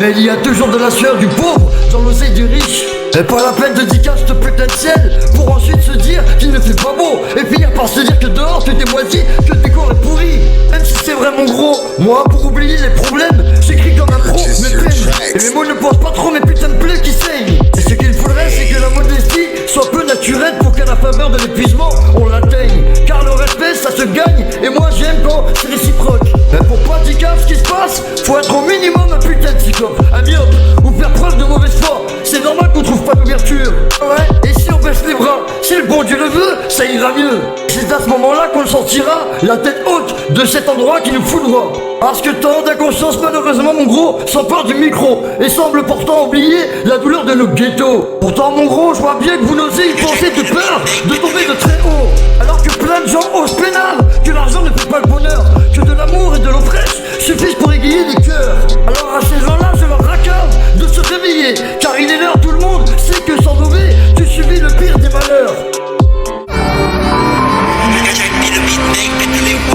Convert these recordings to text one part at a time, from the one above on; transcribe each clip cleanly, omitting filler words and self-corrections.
Mais il y a toujours de la sueur du pauvre dans l'oseille du riche. Et pas la peine de dire ce putain de ciel pour ensuite se dire qu'il ne fait pas beau et finir par se dire que dehors tout est moisi, que le décor est pourri. Même si c'est vraiment gros, moi pour oublier les problèmes, j'écris comme un pro mes peines. Et mes mots ne pensent pas trop mes putains de plaies qui saignent. Et ce qu'il faudrait c'est que la modestie soit peu naturelle pour qu'à la faveur de l'épuisement on l'atteigne. Car le respect ça se gagne et moi j'aime quand c'est réciproque. Mais pour pas dire ce qui se passe, faut être au minimum un putain de psychope, un myope ou faire preuve de mauvaise foi. C'est normal qu'on trouve pas d'ouverture. Ouais, et si on baisse les bras, si le bon Dieu le veut, ça ira mieux. C'est à ce moment-là qu'on sortira la tête haute de cet endroit qui nous foudroie. Parce que tant d'inconscience, malheureusement, mon gros, s'empare du micro et semble pourtant oublier la douleur de nos ghettos. Pourtant, mon gros, je vois bien que vous n'osez y penser de peur de tomber de très haut. Alors que plein de gens osent pénal, que l'argent ne fait pas le bonheur, que de l'amour et de l'eau fraîche suffisent pour égayer les cœurs. Alors à ces gens-là, je leur raccorde de se réveiller, car il est l'heure, tout le monde sait que sans sauver, tu subis le pire des malheurs.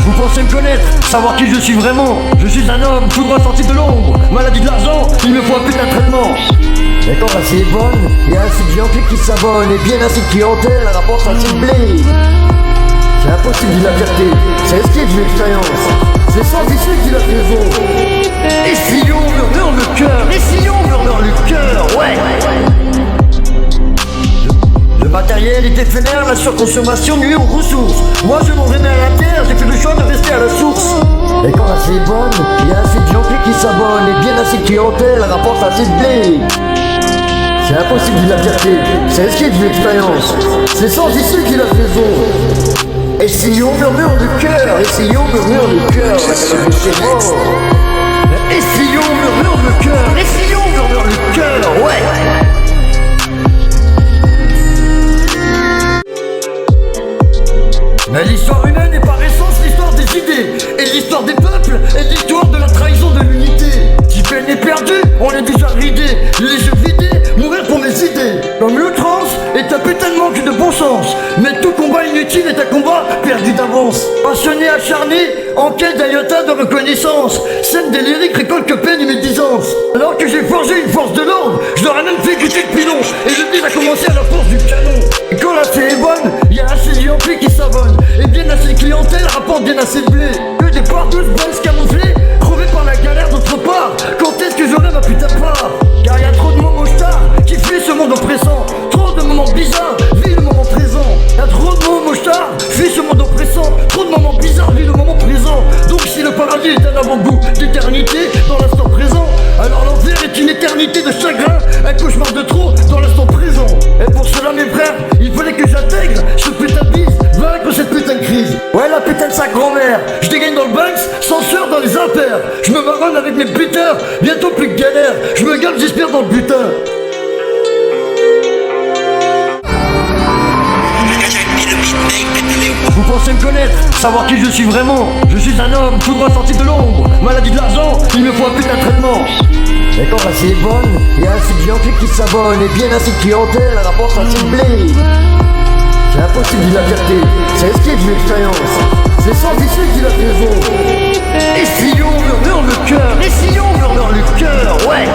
Vous pensez me connaître, savoir qui je suis vraiment. Je suis un homme tout droit sorti de l'ombre. Maladie de l'argent, il me faut un putain de traitement. Et quand la c'est bonne, il y a assez de gens qui s'abonnent. Et bien assez de clientèle, elle rapporte assez de blé. C'est impossible de la fierté, c'est risqué de l'expérience. C'est sans issue qu'il a raison. Et si on murmure le cœur, et si on murmure le cœur, ouais. Le matériel est éphémère, la surconsommation nuit aux ressources. Moi je m'en remets à la terre, j'ai fait le choix de rester à la source. Et quand la c'est bonne, il y a assez de gens qui s'abonnent. Et bien assez de clientèle, elle rapporte assez de blé. C'est impossible de la fierté, c'est risqué de l'expérience. C'est sans issue qu'il a raison. Et si on murmure le cœur, et si on murmure le cœur, c'est mort. Et si on murmure le cœur, et si on murmure le cœur, ouais. Mais l'histoire humaine n'est pas récente, c'est l'histoire des idées. Et l'histoire des peuples est l'histoire de la trahison de l'unité. Si peine est perdue, on est déjà ridé. Les yeux vidés, mourir pour mes idées. Comme l'outrance est un putain de manque de bon sens. Mais tout combat inutile est un combat perdu d'avance. Passionné, acharné, en quête d'un iota de reconnaissance. Scène des lyriques récolte que peine et médisance. Alors que j'ai forgé une force de l'ordre, je leur ai même fait goûter le pilon. Et le deal a commencé à la force du canon. Et quand la fée est bonne, il y a assez de yampis qui s'abonnent. Et bien assez de clientèle rapporte bien assez de blé. Que des partous bonnes camouflés, crevés par la galère d'autre part. Quand est-ce que j'aurai ma putain de part? Car y a trop de moments stars qui fuient ce monde oppressant. Trop de moments bizarres, vis le moment présent. Y'a trop de moments stars, fuient ce monde oppressant. Trop de moments bizarres, vis le moment présent. Donc si le paradis est un avant-goût d'éternité dans l'instant présent, alors l'enfer est une éternité de chagrin, un cauchemar de trop dans l'instant présent. Et pour cela mes frères, il fallait que j'intègre ce putain de bise, vaincre cette putain de crise. Ouais la putain de sa grand-mère, je dégaine dans le Banks, sans sueur dans les impairs. Je me marronne avec mes buteurs, bientôt plus de galère. Je me gale, j'espère dans le butin. Vous pensez me connaître, savoir qui je suis vraiment. Je suis un homme tout droit sorti de l'ombre. Maladie de l'argent, il me faut un putain de traitement. Et quand la c'est bonne, il y a assez de gens qui s'abonnent. Et bien assez de clientèle, elle rapporte assez de blé. C'est impossible de la fierté, c'est risqué de l'expérience. C'est sans issue qu'il a raison. Et si on murmure le cœur, et si on murmure le cœur, ouais.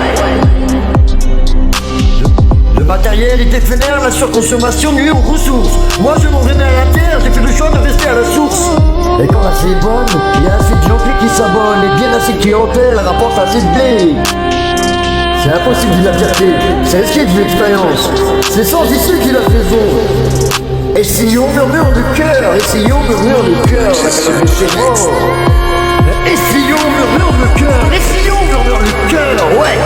Le matériel est éphémère, la surconsommation nuit aux ressources. Moi je m'en remets à la terre, j'ai fait le choix de rester à la source. Et quand la c'est bonne, il y a assez de gens qui s'abonnent. Et bien assez de clientèle, elle rapporte assez de blé. C'est impossible de la fierté, c'est risqué de l'expérience. C'est sans issue qu'il a raison. Et si on murmure le cœur, et si on murmure le cœur, c'est mort. Et si on murmure le cœur, et si on murmure le cœur, ouais.